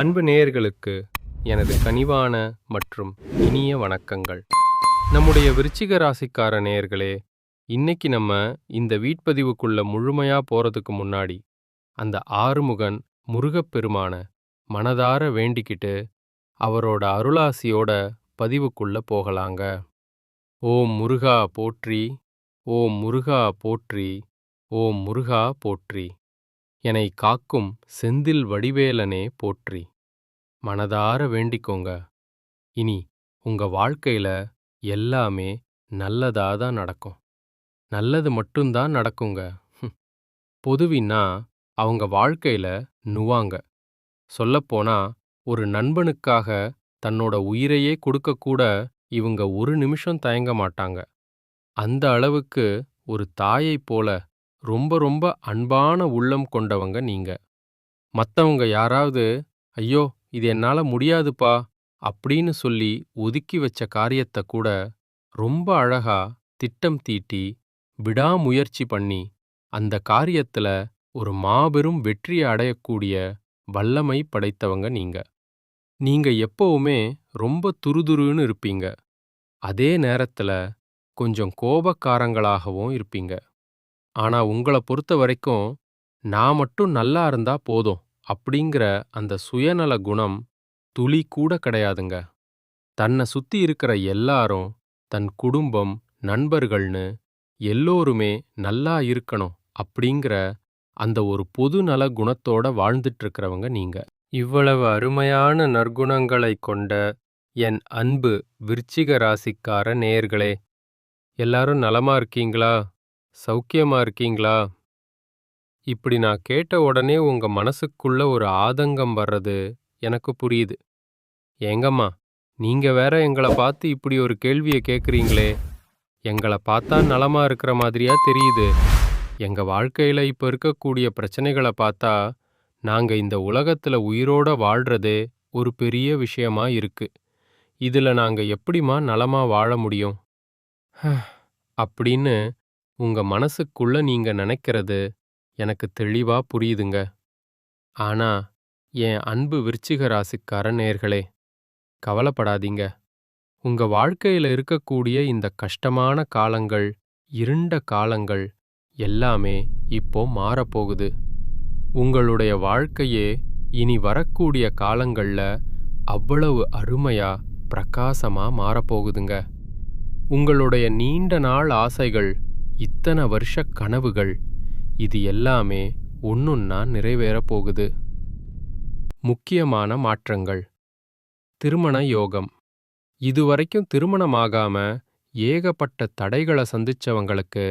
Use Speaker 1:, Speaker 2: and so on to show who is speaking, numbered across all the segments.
Speaker 1: அன்பு நேயர்களுக்கு எனது கனிவான மற்றும் இனிய வணக்கங்கள். நம்முடைய விருச்சிக ராசிக்கார நேயர்களே, இன்னைக்கு நம்ம இந்த வீட்பதிவுக்குள்ள முழுமையா போறதுக்கு முன்னாடி அந்த ஆறுமுகன் முருகப்பெருமான மனதார வேண்டிக்கிட்டு அவரோட அருளாசியோட பதிவுக்குள்ள போகலாங்க. ஓம் முருகா போற்றி, ஓம் முருகா போற்றி, ஓம் முருகா போற்றி, என்னை காக்கும் செந்தில் வடிவேலனே போற்றி. மனதார வேண்டிக்கோங்க. இனி உங்க வாழ்க்கையில எல்லாமே நல்லதா தான் நடக்கும். நல்லது மட்டும்தான் நடக்குங்க. பொதுவின்னா அவங்க வாழ்க்கையில நுவாங்க. சொல்லப்போனா ஒரு நண்பனுக்காக தன்னோட உயிரையே கொடுக்கக்கூட இவங்க ஒரு நிமிஷம் தயங்க மாட்டாங்க. அந்த அளவுக்கு ஒரு தாயைப் போல ரொம்ப ரொம்ப அன்பான உள்ளம் கொண்டவங்க நீங்க. மத்தவங்க யாராவது ஐயோ இது என்னால முடியாதுப்பா அப்படின்னு சொல்லி ஒதுக்கி வச்ச காரியத்தை கூட ரொம்ப அழகா திட்டம் தீட்டி விடாமுயற்சி பண்ணி அந்த காரியத்துல ஒரு மாபெரும் வெற்றியை அடையக்கூடிய வல்லமை படைத்தவங்க நீங்க. நீங்க எப்பவுமே ரொம்ப துருதுருன்னு இருப்பீங்க. அதே நேரத்துல கொஞ்சம் கோபக்காரங்களாகவும் இருப்பீங்க. ஆனா உங்களை பொறுத்த வரைக்கும் நான் மட்டும் நல்லா இருந்தா போதும் அப்படிங்கிற அந்த சுயநல குணம் துளி கூட கிடையாதுங்க. தன்னை சுத்தி இருக்கிற எல்லாரும், தன் குடும்பம், நண்பர்கள்னு எல்லோருமே நல்லா இருக்கணும் அப்படிங்கிற அந்த ஒரு பொது நல குணத்தோட வாழ்ந்துட்டு இருக்கிறவங்க நீங்க. இவ்வளவு அருமையான நற்குணங்களை கொண்ட என் அன்பு விருச்சிக ராசிக்கார நேயர்களே, எல்லாரும் நலமா இருக்கீங்களா? சௌக்கியமா இருக்கீங்களா? இப்படி நான் கேட்ட உடனே உங்க மனசுக்குள்ள ஒரு ஆதங்கம் வர்றது எனக்கு புரியுது. ஏங்கம்மா, நீங்க வேற எங்களை பார்த்து இப்படி ஒரு கேள்வியை கேட்குறீங்களே, எங்களை பார்த்தா நலமா இருக்கிற மாதிரியா தெரியுது. எங்க வாழ்க்கையில இப்ப இருக்கக்கூடிய பிரச்சனைகளை பார்த்தா நாங்க இந்த உலகத்துல உயிரோட வாழ்றதே ஒரு பெரிய விஷயமா இருக்கு. இதுல நாங்க எப்படிம்மா நலமா வாழ முடியும் அப்படின்னு உங்க மனசுக்குள்ள நீங்க நினைக்கிறது எனக்கு தெளிவா புரியுதுங்க. ஆனா என் அன்பு விருச்சிக ராசிக்கார நேயர்களே, கவலைப்படாதீங்க. உங்க வாழ்க்கையில இருக்கக்கூடிய இந்த கஷ்டமான காலங்கள், இருண்ட காலங்கள் எல்லாமே இப்போ மாறப்போகுது. உங்களுடைய வாழ்க்கையே இனி வரக்கூடிய காலங்கள்ல அவ்வளவு அருமையா பிரகாசமா மாறப்போகுதுங்க. உங்களுடைய நீண்ட நாள் ஆசைகள், இத்தனை வருஷ கனவுகள், இது எல்லாமே ஒன்னொன்னா நிறைவேறப் போகுது. முக்கியமான மாற்றங்கள். திருமண யோகம். இதுவரைக்கும் திருமணமாகாம ஏகப்பட்ட தடைகளை சந்திச்சவங்களுக்கு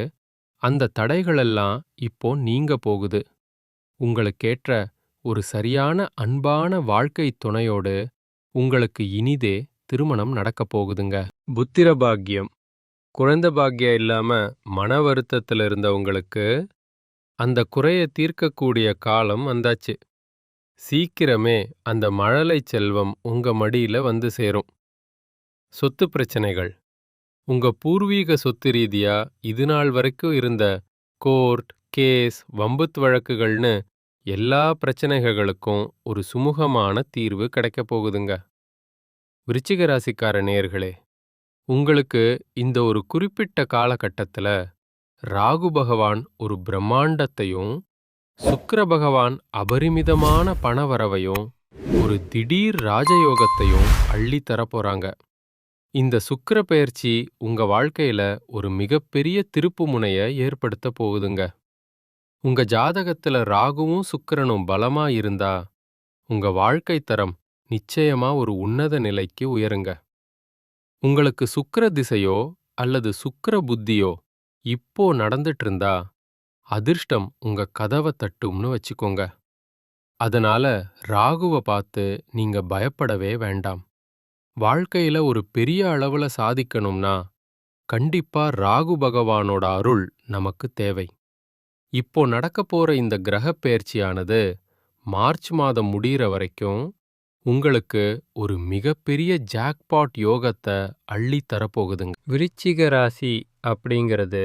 Speaker 1: அந்த தடைகளெல்லாம் இப்போ நீங்க போகுது. உங்களுக்கேற்ற ஒரு சரியான அன்பான வாழ்க்கை துணையோடு உங்களுக்கு இனிதே திருமணம் நடக்கப் போகுதுங்க. புத்திர பாக்கியம். குழந்தை பாக்கியம் இல்லாம மன வருத்தத்தில் இருந்தவங்களுக்கு அந்த குறையை தீர்க்கக்கூடிய காலம் வந்தாச்சு. சீக்கிரமே அந்த மழலை செல்வம் உங்க மடியில வந்து சேரும். சொத்து பிரச்சனைகள். உங்க பூர்வீக சொத்து ரீதியா இது நாள் வரைக்கும் இருந்த கோர்ட், கேஸ், வம்புத் வழக்குகள்னு எல்லா பிரச்சனைகளுக்கும் ஒரு சுமூகமான தீர்வு கிடைக்கப் போகுதுங்க. விருச்சிக ராசிக்கார நேயர்களே, உங்களுக்கு இந்த ஒரு குறிப்பிட்ட காலகட்டத்துல ராகு பகவான் ஒரு பிரம்மாண்டத்தையும், சுக்கிர பகவான் அபரிமிதமான பணவரவையும், ஒரு திடீர் ராஜயோகத்தையும் அள்ளித் தரப்போறாங்க. இந்த சுக்கிர பெயர்ச்சி உங்க வாழ்க்கையில ஒரு மிகப்பெரிய திருப்புமுனைய ஏற்படுத்த போகுதுங்க. உங்க ஜாதகத்துல ராகுவும் சுக்கிரனும் பலமா இருந்தா உங்க வாழ்க்கை தரம் நிச்சயமா ஒரு உன்னத நிலைக்கு உயருங்க. உங்களுக்கு சுக்கிர திசையோ அல்லது சுக்கிர புத்தியோ இப்போ நடந்துட்டு இருந்தா அதிர்ஷ்டம் உங்க கதவை தட்டும்னு வச்சுக்கோங்க. அதனால ராகுவை பார்த்து நீங்க பயப்படவே வேண்டாம். வாழ்க்கையில ஒரு பெரிய அளவுல சாதிக்கணும்னா கண்டிப்பா ராகு பகவானோட அருள் நமக்கு தேவை. இப்போ நடக்க போற இந்த கிரகப் பெயர்ச்சியானது மார்ச் மாதம் முடிகிற வரைக்கும் உங்களுக்கு ஒரு மிகப்பெரிய ஜாக்பாட் யோகத்தை அள்ளித் தரப்போகுதுங்க. விருச்சிக ராசி அப்படிங்கிறது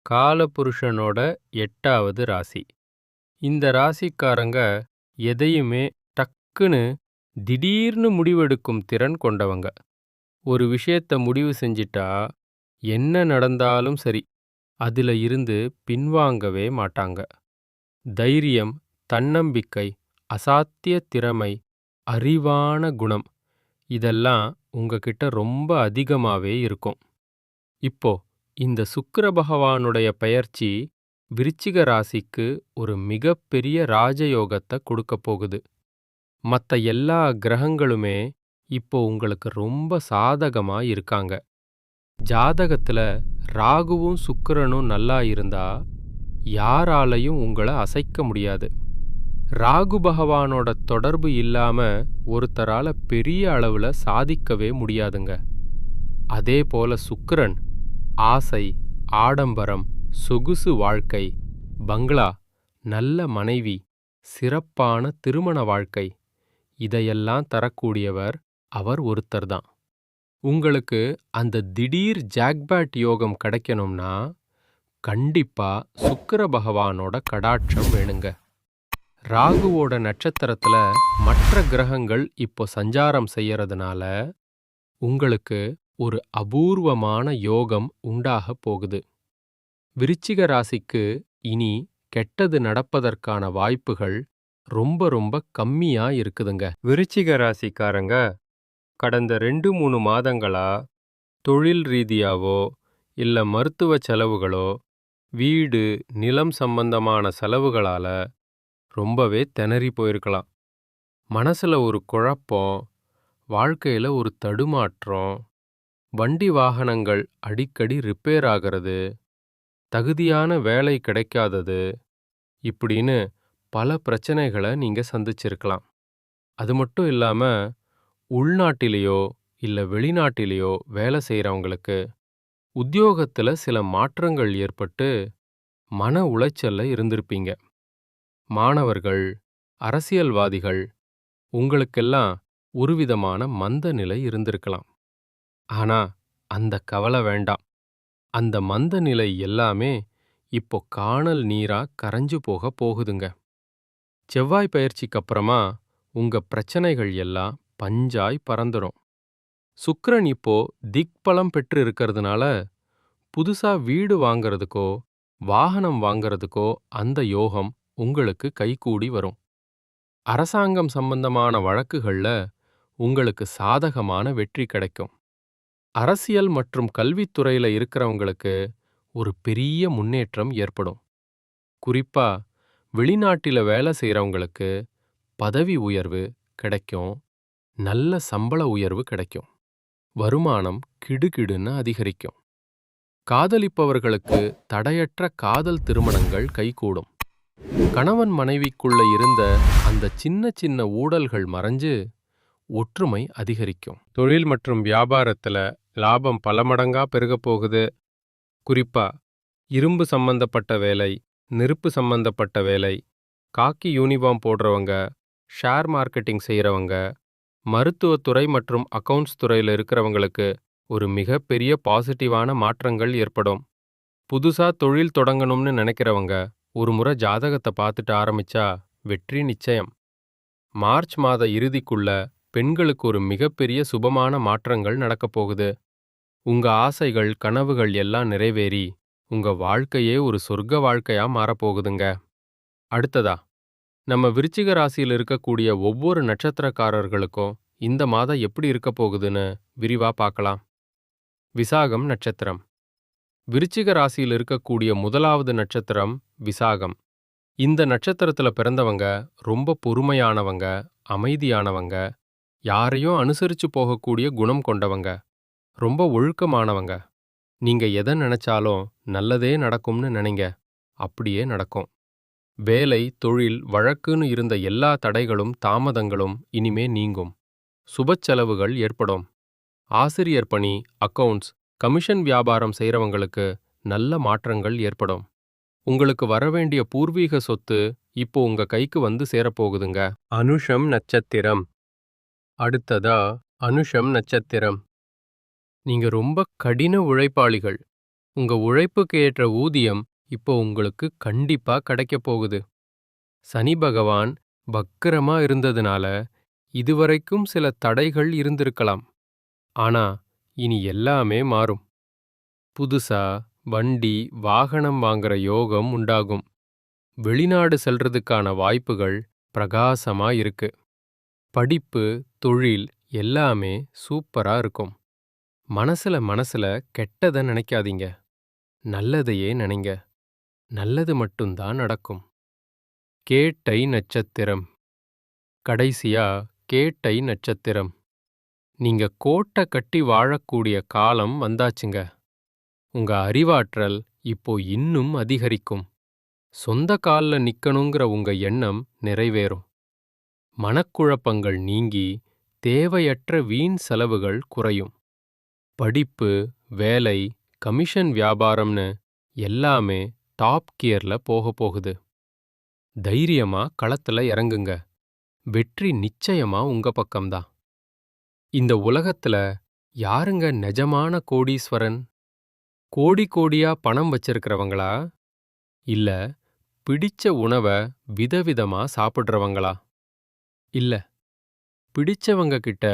Speaker 1: காலபுருஷனோட 8வது ராசி. இந்த ராசிக்காரங்க எதையுமே டக்குன்னு திடீர்னு முடிவெடுக்கும் திறன் கொண்டவங்க. ஒரு விஷயத்த முடிவு செஞ்சிட்டா என்ன நடந்தாலும் சரி, அதுல இருந்து பின்வாங்கவே மாட்டாங்க. தைரியம், தன்னம்பிக்கை, அசாத்திய திறமை, அறிவான குணம் இதெல்லாம் உங்ககிட்ட ரொம்ப அதிகமாவே இருக்கும். இப்போ இந்த சுக்கிர பகவானுடைய பெயர்ச்சி விருச்சிக ராசிக்கு ஒரு மிகப்பெரிய ராஜயோகத்தை கொடுக்க போகுது. மத்த எல்லா கிரகங்களுமே இப்போ உங்களுக்கு ரொம்ப சாதகமா இருக்காங்க. ஜாதகத்துல ராகுவும் சுக்கிரனும் நல்லா இருந்தா யாராலையும் உங்களை அசைக்க முடியாது. ராகு பகவானோட தொடர்பு இல்லாம ஒருத்தரால பெரிய அளவுல சாதிக்கவே முடியாதுங்க. அதே போல சுக்கிரன் ஆசை, ஆடம்பரம், சொகுசு வாழ்க்கை, பங்களா, நல்ல மனைவி, சிறப்பான திருமண வாழ்க்கை இதையெல்லாம் தரக்கூடியவர் அவர் ஒருத்தர்தான். உங்களுக்கு அந்த திடீர் ஜாக்பாட் யோகம் கிடைக்கணும்னா கண்டிப்பா சுக்கிர பகவானோட கடாட்சம் வேணுங்க. ராகுவோட நட்சத்திரத்துல மற்ற கிரகங்கள் இப்போ சஞ்சாரம் செய்யறதுனால உங்களுக்கு ஒரு அபூர்வமான யோகம் உண்டாக போகுது. விருச்சிக ராசிக்கு இனி கெட்டது நடப்பதற்கான வாய்ப்புகள் ரொம்ப ரொம்ப கம்மியா இருக்குதுங்க. விருச்சிக ராசிக்காரங்க கடந்த 2-3 மாதங்களா தொழில் ரீதியாவோ இல்ல மருத்துவ செலவுகளோ வீடு, நிலம் சம்பந்தமான செலவுகளால ரொம்பவே திணறி போயிருக்கலாம். மனசுல ஒரு குழப்பம், வாழ்க்கையில ஒரு தடுமாற்றம், வண்டி வாகனங்கள் அடிக்கடி ரிப்பேர் ஆகிறது, தகுதியான வேலை கிடைக்காதது இப்படின்னு பல பிரச்சனைகளை நீங்க சந்திச்சிருக்கலாம். அது மட்டும் இல்லாம உள்நாட்டிலேயோ இல்ல வெளிநாட்டிலேயோ வேலை செய்யறவங்களுக்கு உத்தியோகத்துல சில மாற்றங்கள் ஏற்பட்டு மன உளைச்சல்ல இருந்திருப்பீங்க. மாணவர்கள், அரசியல்வாதிகள் உங்களுக்கெல்லாம் ஒருவிதமான மந்த நிலை இருந்திருக்கலாம். ஆனா அந்த கவலை வேண்டாம். அந்த மந்த நிலை எல்லாமே இப்போ காணல் நீரா கரைஞ்சு போக போகுதுங்க. செவ்வாய் பயிற்சிக்கு அப்புறமா உங்க பிரச்சனைகள் எல்லாம் பஞ்சாய் பறந்துடும். சுக்கிரன் இப்போ திக்பலம் பெற்று இருக்கிறதுனால புதுசா வீடு வாங்கறதுக்கோ வாகனம் வாங்கறதுக்கோ அந்த யோகம் உங்களுக்கு கைகூடி வரும். அரசாங்கம் சம்பந்தமான வழக்குகள்ல உங்களுக்கு சாதகமான வெற்றி கிடைக்கும். அரசியல் மற்றும் கல்வித்துறையில இருக்கிறவங்களுக்கு ஒரு பெரிய முன்னேற்றம் ஏற்படும். குறிப்பா வெளிநாட்டில வேலை செய்யறவங்களுக்கு பதவி உயர்வு கிடைக்கும், நல்ல சம்பள உயர்வு கிடைக்கும், வருமானம் கிடுகிடுன்னு அதிகரிக்கும். காதலிப்பவர்களுக்கு தடையற்ற காதல் திருமணங்கள் கைகூடும். கணவன் மனைவிக்குள்ள இருந்த அந்த சின்ன சின்ன ஊடல்கள் மறைஞ்சு ஒற்றுமை அதிகரிக்கும். தொழில் மற்றும் வியாபாரத்துல லாபம் பல மடங்கா பெருகப் போகுது. குறிப்பா இரும்பு சம்பந்தப்பட்ட வேலை, நெருப்பு சம்பந்தப்பட்ட வேலை, காக்கி யூனிஃபார்ம் போடுறவங்க, ஷேர் மார்க்கெட்டிங் செய்யறவங்க, மருத்துவத்துறை மற்றும் அக்கவுண்ட்ஸ் துறையில இருக்கிறவங்களுக்கு ஒரு மிகப்பெரிய பாசிட்டிவான மாற்றங்கள் ஏற்படும். புதுசா தொழில் தொடங்கணும்னு நினைக்கிறவங்க ஒரு முறை ஜாதகத்தை பார்த்துட்டு ஆரம்பிச்சா வெற்றி நிச்சயம். மார்ச் மாத இறுதிக்குள்ள பெண்களுக்கு ஒரு மிகப்பெரிய சுபமான மாற்றங்கள் நடக்கப் போகுது. உங்க ஆசைகள், கனவுகள் எல்லாம் நிறைவேறி உங்க வாழ்க்கையே ஒரு சொர்க்க வாழ்க்கையா மாறப்போகுதுங்க. அடுத்ததா நம்ம விருச்சிக ராசியில் இருக்கக்கூடிய ஒவ்வொரு நட்சத்திரக்காரர்களுக்கும் இந்த மாதம் எப்படி இருக்க போகுதுன்னு விரிவா பார்க்கலாம். விசாகம் நட்சத்திரம். விருச்சிக ராசியில் இருக்கக்கூடிய முதலாவது நட்சத்திரம் விசாகம். இந்த நட்சத்திரத்துல பிறந்தவங்க ரொம்ப பொறுமையானவங்க, அமைதியானவங்க, யாரையும் அனுசரிச்சு போகக்கூடிய குணம் கொண்டவங்க, ரொம்ப ஒழுக்கமானவங்க. நீங்க எதை நினைச்சாலும் நல்லதே நடக்கும்னு நினைங்க, அப்படியே நடக்கும். வேலை, தொழில், வழக்குன்னு இருந்த எல்லா தடைகளும் தாமதங்களும் இனிமே நீங்கும். சுப செலவுகள் ஏற்படும். ஆசிரியர் பணி, அக்கவுண்ட்ஸ், கமிஷன் வியாபாரம் செய்யறவங்களுக்கு நல்ல மாற்றங்கள் ஏற்படும். உங்களுக்கு வரவேண்டிய பூர்வீக சொத்து இப்போ உங்க கைக்கு வந்து சேரப்போகுதுங்க. அனுஷம் நட்சத்திரம். அடுத்ததா அனுஷம் நட்சத்திரம். நீங்க ரொம்ப கடின உழைப்பாளிகள். உங்க உழைப்புக்கு ஏற்ற ஊதியம் இப்போ உங்களுக்கு கண்டிப்பா கிடைக்க போகுது. சனி பகவான் பக்கிரமா இருந்ததுனால இதுவரைக்கும் சில தடைகள் இருந்திருக்கலாம். ஆனா இனி எல்லாமே மாறும். புதுசா வண்டி, வாகனம் வாங்குற யோகம் உண்டாகும். வெளிநாடு செல்றதுக்கான வாய்ப்புகள் பிரகாசமா இருக்கு. படிப்பு, தொழில் எல்லாமே சூப்பரா இருக்கும். மனசுல கெட்டத நினைக்காதீங்க. நல்லதையே நினைங்க. நல்லது மட்டும்தான் நடக்கும். கேட்டை நட்சத்திரம். கடைசியா கேட்டை நட்சத்திரம். நீங்க கோட்டை கட்டி வாழக்கூடிய காலம் வந்தாச்சுங்க. உங்க அறிவாற்றல் இப்போ இன்னும் அதிகரிக்கும். சொந்த கால்ல நிக்கணுங்கிற உங்க எண்ணம் நிறைவேறும். மனக்குழப்பங்கள் நீங்கி தேவையற்ற வீண் செலவுகள் குறையும். படிப்பு, வேலை, கமிஷன் வியாபாரம்னு எல்லாமே டாப் கியர்ல போகுது. தைரியமா களத்துல இறங்குங்க. வெற்றி நிச்சயமா உங்க பக்கம்தான். இந்த உலகத்துல யாருங்க நிஜமான கோடீஸ்வரன்? கோடி கோடியா பணம் வச்சிருக்கிறவங்களா? இல்ல பிடிச்ச உணவ விதவிதமா சாப்பிடுறவங்களா? இல்ல பிடிச்சவங்க கிட்ட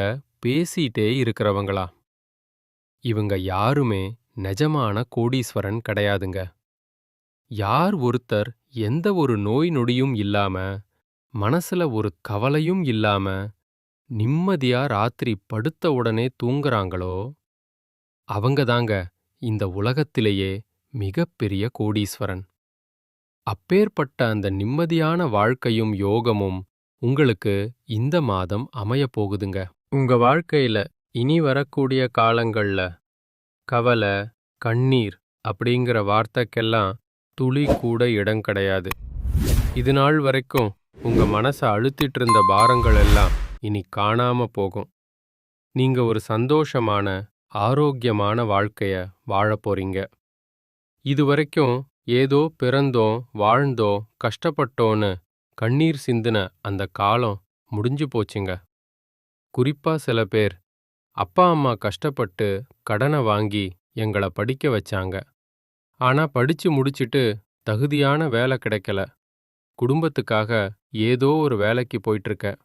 Speaker 1: பேசிட்டே இருக்கிறவங்களா? இவங்க யாருமே நிஜமான கோடீஸ்வரன் கிடையாதுங்க. யார் ஒருத்தர் எந்த ஒரு நோய் நொடியும் இல்லாம, மனசுல ஒரு கவலையும் இல்லாம, நிம்மதியா ராத்திரி படுத்த உடனே தூங்குறாங்களோ, அவங்க தாங்க இந்த உலகத்திலேயே மிகப்பெரிய கோடீஸ்வரன். அப்பேற்பட்ட அந்த நிம்மதியான வாழ்க்கையும் யோகமும் உங்களுக்கு இந்த மாதம் அமையப் போகுதுங்க. உங்க வாழ்க்கையில இனி வரக்கூடிய காலங்கள்ல கவலை, கண்ணீர் அப்படிங்கிற வார்த்தைக்கெல்லாம் துளி கூட இடம் கிடையாது. இது நாள் வரைக்கும் உங்க மனசை அழுத்திட்டு இருந்த பாரங்கள் எல்லாம் இனி காணாம போகும். நீங்க ஒரு சந்தோஷமான, ஆரோக்கியமான வாழ்க்கைய வாழப் போறீங்க. இதுவரைக்கும் ஏதோ பிறந்தோம், வாழ்ந்தோம், கஷ்டப்பட்டோன்னு கண்ணீர் சிந்தின அந்த காலம் முடிஞ்சு போச்சுங்க. குறிப்பா சில பேர், அப்பா அம்மா கஷ்டப்பட்டு கடனை வாங்கி எங்கள படிக்க வச்சாங்க. ஆனா படிச்சு முடிச்சிட்டு தகுதியான வேலை கிடைக்கல. குடும்பத்துக்காக ஏதோ ஒரு வேலைக்கு போயிட்டிருக்கேன்.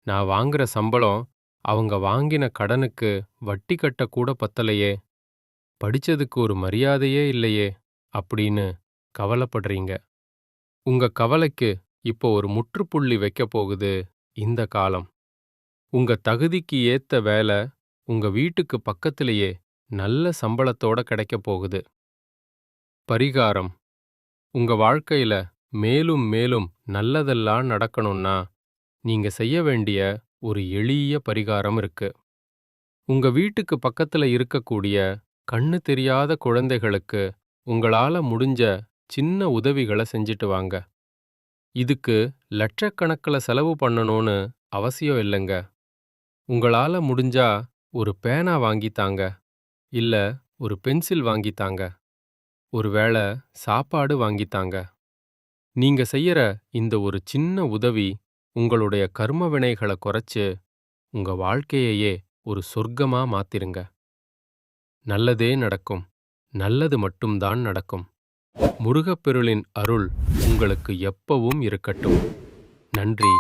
Speaker 1: நான் வாங்குற சம்பளம் அவங்க வாங்கின கடனுக்கு வட்டி கட்ட கூட பத்தலையே. படிச்சதுக்கு ஒரு மரியாதையே இல்லையே அப்படின்னு கவலைப்படுறீங்க. உங்க கவலைக்கு இப்போ ஒரு முற்றுப்புள்ளி வைக்கப் போகுது இந்த காலம். உங்க தகுதிக்கு ஏத்த வேலை உங்க வீட்டுக்கு பக்கத்திலேயே நல்ல சம்பளத்தோட கிடைக்கப் போகுது. பரிகாரம்: உங்க வாழ்க்கையில மேலும் மேலும் நல்லதெல்லாம் நடக்கணும்னா நீங்க செய்ய வேண்டிய ஒரு எளிய பரிகாரம் இருக்கு. உங்க வீட்டுக்கு பக்கத்துல இருக்கக்கூடிய கண்ணு தெரியாத குழந்தைகளுக்கு உங்களால முடிஞ்ச சின்ன உதவிகளை செஞ்சுட்டு வாங்க. இதுக்கு லட்சக்கணக்கில் செலவு பண்ணணும்னு அவசியம் இல்லைங்க. உங்களால முடிஞ்சா ஒரு பேனா வாங்கித்தாங்க, இல்ல ஒரு பென்சில் வாங்கித்தாங்க, ஒருவேளை சாப்பாடு வாங்கித்தாங்க. நீங்க செய்யற இந்த ஒரு சின்ன உதவி உங்களுடைய கர்ம வினைகளை குறைச்சு உங்க வாழ்க்கையையே ஒரு சொர்க்கமா மாத்திருங்க. நல்லதே நடக்கும். நல்லது மட்டும்தான் நடக்கும். முருகப்பெருளின் அருள் உங்களுக்கு எப்பவும் இருக்கட்டும். நன்றி.